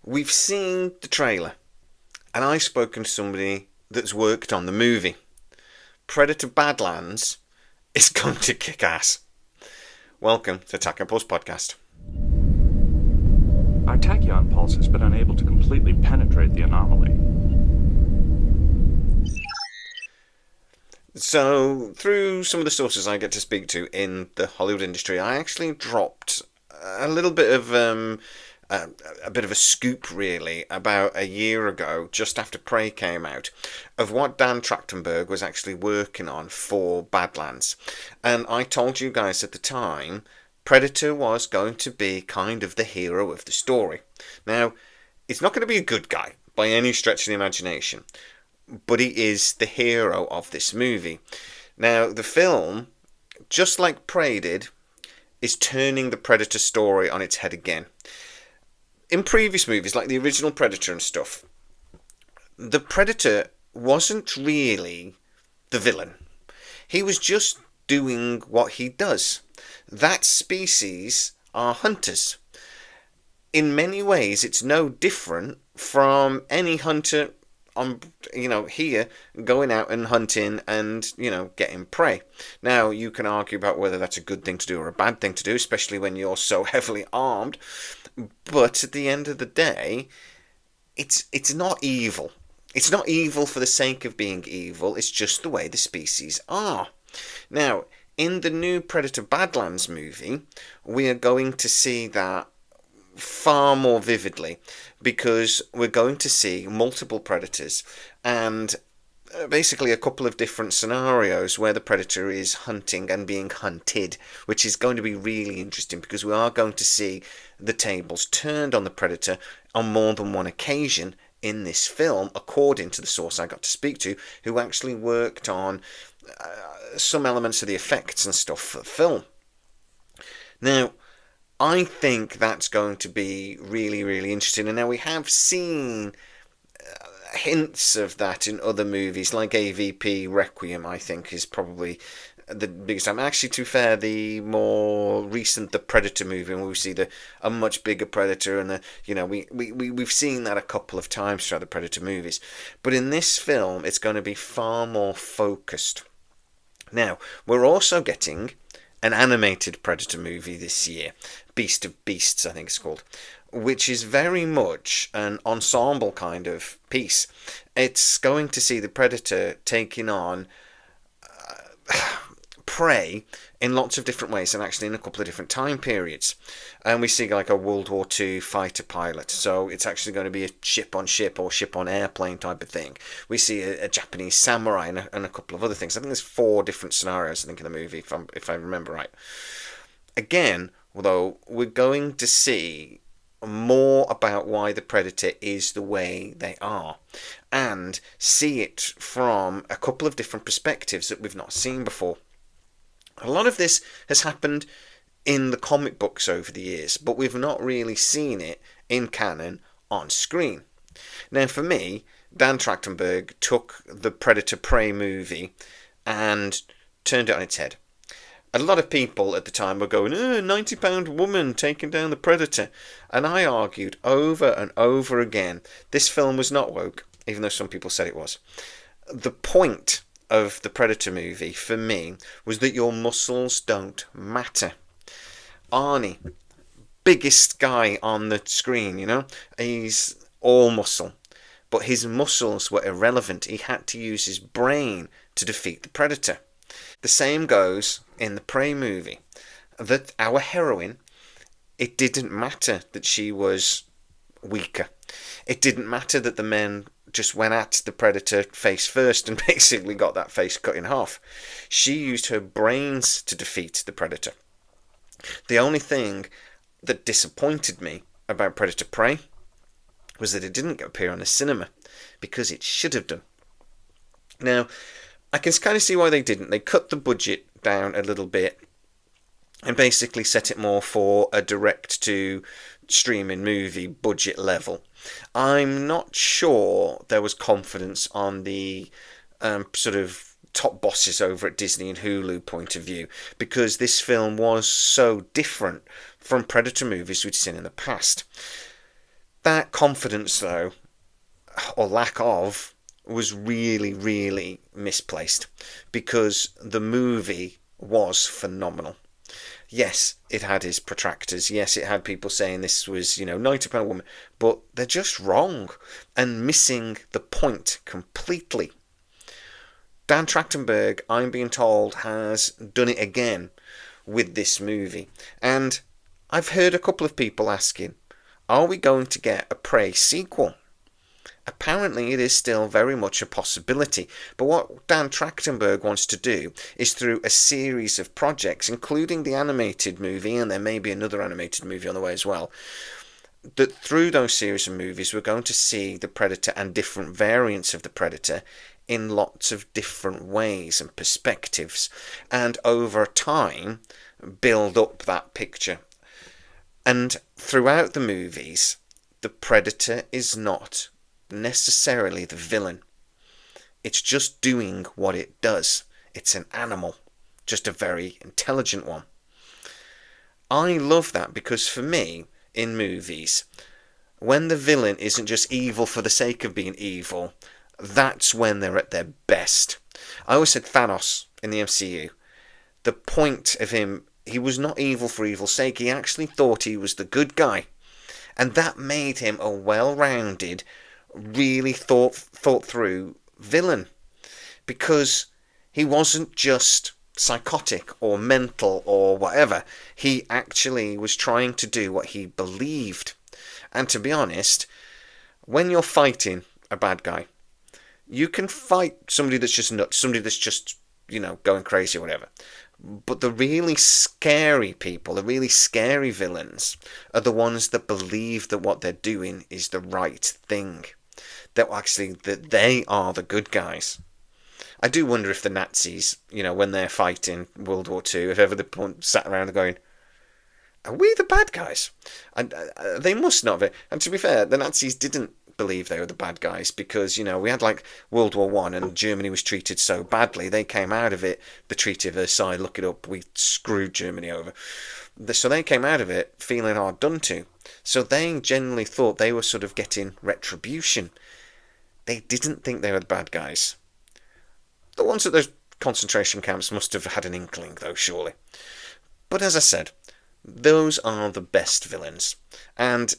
We've seen the trailer, and I've spoken to somebody that's worked on the movie. Predator Badlands is going to kick ass. Welcome to Tachyon Pulse Podcast. Our Tachyon pulse has been unable to completely penetrate the anomaly. So, through some of the sources I get to speak to in the Hollywood industry, I actually dropped a little bit of a bit of a scoop, really, about a year ago, just after Prey came out, of what Dan Trachtenberg was actually working on for Badlands. And I told you guys at the time, Predator was going to be kind of the hero of the story. Now, it's not going to be a good guy by any stretch of the imagination, but he is the hero of this movie. Now, the film, just like Prey did, is turning the Predator story on its head again. In previous movies, like the original Predator and stuff, the Predator wasn't really the villain. He was just doing what he does. That species are hunters. In many ways, it's no different from any hunter here going out and hunting and, getting prey. Now, you can argue about whether that's a good thing to do or a bad thing to do, especially when you're so heavily armed. But at the end of the day, it's not evil. It's not evil for the sake of being evil. It's just the way the species are. Now, in the new Predator Badlands movie, we are going to see that far more vividly, because we're going to see multiple predators and basically a couple of different scenarios where the predator is hunting and being hunted, which is going to be really interesting because we are going to see the tables turned on the predator on more than one occasion in this film, according to the source I got to speak to, who actually worked on some elements of the effects and stuff for the film. Now, I think that's going to be really, really interesting. And now we have seen hints of that in other movies, like AVP Requiem, I think, is probably the biggest time. Actually, to be fair, the more recent The Predator movie, where we see a much bigger Predator, and we've seen that a couple of times throughout the Predator movies. But in this film, it's going to be far more focused. Now, we're also getting an animated Predator movie this year, Beast of Beasts, I think it's called, which is very much an ensemble kind of piece. It's going to see the Predator taking on prey in lots of different ways, and actually in a couple of different time periods. And we see like a World War II fighter pilot, so it's actually going to be a ship on ship or ship on airplane type of thing. We see a Japanese samurai and a couple of other things. I think there's 4 different scenarios, I think, in the movie, if I remember right. Again, although, we're going to see more about why the Predator is the way they are, and see it from a couple of different perspectives that we've not seen before. A lot of this has happened in the comic books over the years, but we've not really seen it in canon on screen. Now, for me, Dan Trachtenberg took the Predator Prey movie and turned it on its head. A lot of people at the time were going, 90-pound woman taking down the Predator. And I argued over and over again, this film was not woke, even though some people said it was. The point of the Predator movie, for me, was that your muscles don't matter. Arnie, biggest guy on the screen, he's all muscle. But his muscles were irrelevant. He had to use his brain to defeat the Predator. The same goes in the Prey movie. That our heroine, it didn't matter that she was weaker. It didn't matter that the men just went at the Predator face first and basically got that face cut in half. She used her brains to defeat the Predator. The only thing that disappointed me about Predator Prey was that it didn't appear on the cinema, because it should have done. Now, I can kind of see why they didn't. They cut the budget down a little bit and basically set it more for a direct-to-streaming movie budget level. I'm not sure there was confidence on the sort of top bosses over at Disney and Hulu point of view, because this film was so different from Predator movies we'd seen in the past. That confidence, though, or lack of, was really, really misplaced, because the movie was phenomenal. Yes, it had his protractors. Yes, it had people saying this was, £90 woman, but they're just wrong and missing the point completely. Dan Trachtenberg, I'm being told, has done it again with this movie. And I've heard a couple of people asking, are we going to get a Prey sequel? Apparently it is still very much a possibility, but what Dan Trachtenberg wants to do is, through a series of projects, including the animated movie, and there may be another animated movie on the way as well, that through those series of movies we're going to see the Predator and different variants of the Predator in lots of different ways and perspectives, and over time build up that picture. And throughout the movies, the Predator is not necessarily the villain. It's just doing what it does. It's an animal, just a very intelligent one. I love that, because for me, in movies, when the villain isn't just evil for the sake of being evil, that's when they're at their best. I always said Thanos in the MCU, the point of him, he was not evil for evil's sake, he actually thought he was the good guy. And that made him a well-rounded, really thought through villain, because he wasn't just psychotic or mental or whatever. He actually was trying to do what he believed. And to be honest, when you're fighting a bad guy, you can fight somebody that's just nuts, somebody that's just, going crazy or whatever. But the really scary people, the really scary villains, are the ones that believe that what they're doing is the right thing. That they are the good guys. I do wonder if the Nazis, when they're fighting World War II, if ever they sat around going, are we the bad guys? And they must not be. And to be fair, the Nazis didn't believe they were the bad guys, because, we had like World War One and Germany was treated so badly. They came out of it, the Treaty of Versailles, look it up, we screwed Germany over. So they came out of it feeling hard done to. So they generally thought they were sort of getting retribution. They didn't think they were the bad guys. The ones at those concentration camps must have had an inkling, though, surely. But as I said, those are the best villains. And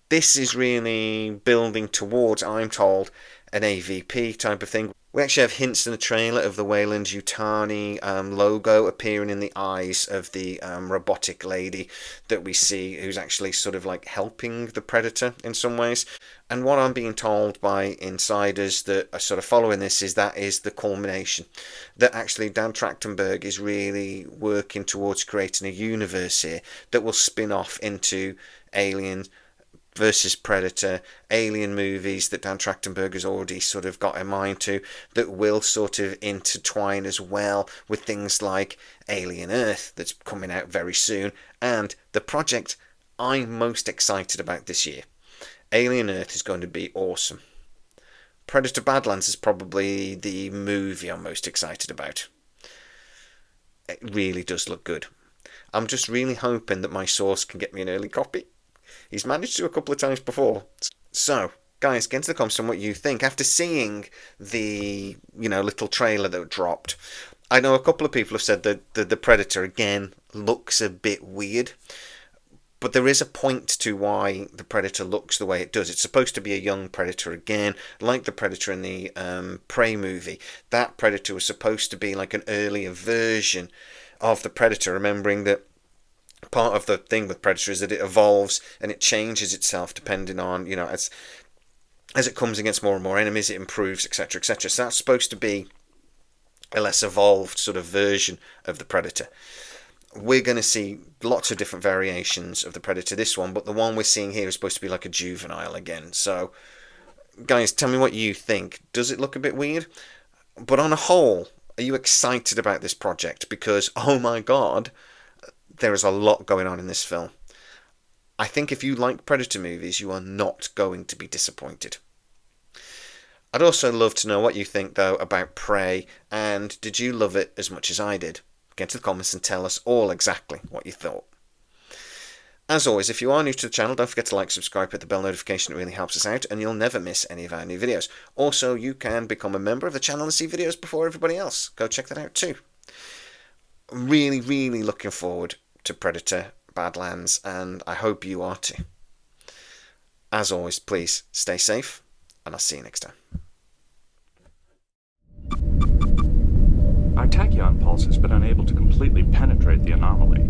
this is really building towards, I'm told, an AVP type of thing. We actually have hints in the trailer of the Weyland-Yutani logo appearing in the eyes of the robotic lady that we see, who's actually sort of like helping the Predator in some ways. And what I'm being told by insiders that are sort of following this is that is the culmination. That actually Dan Trachtenberg is really working towards creating a universe here that will spin off into Alien versus Predator, Alien movies that Dan Trachtenberg has already sort of got in mind to, that will sort of intertwine as well with things like Alien Earth that's coming out very soon, and the project I'm most excited about this year. Alien Earth is going to be awesome. Predator Badlands is probably the movie I'm most excited about. It really does look good. I'm just really hoping that my source can get me an early copy. He's managed to a couple of times before. So, guys, get into the comments on what you think. After seeing the, little trailer that dropped, I know a couple of people have said that the Predator, again, looks a bit weird. But there is a point to why the Predator looks the way it does. It's supposed to be a young Predator again, like the Predator in the Prey movie. That Predator was supposed to be like an earlier version of the Predator, remembering that part of the thing with Predator is that it evolves and it changes itself depending on, as it comes against more and more enemies, it improves, etc., etc. So that's supposed to be a less evolved sort of version of the Predator. We're going to see lots of different variations of the Predator, this one, but the one we're seeing here is supposed to be like a juvenile again. So, guys, tell me what you think. Does it look a bit weird? But on a whole, are you excited about this project? Because, oh my god, there is a lot going on in this film. I think if you like Predator movies, you are not going to be disappointed. I'd also love to know what you think, though, about Prey, and did you love it as much as I did? Get into the comments and tell us all exactly what you thought. As always, if you are new to the channel, don't forget to like, subscribe, hit the bell notification. It really helps us out, and you'll never miss any of our new videos. Also, you can become a member of the channel and see videos before everybody else. Go check that out too. Really, really looking forward to Predator Badlands, and I hope you are too. As always, please stay safe, and I'll see you next time. Our tachyon pulse has been unable to completely penetrate the anomaly.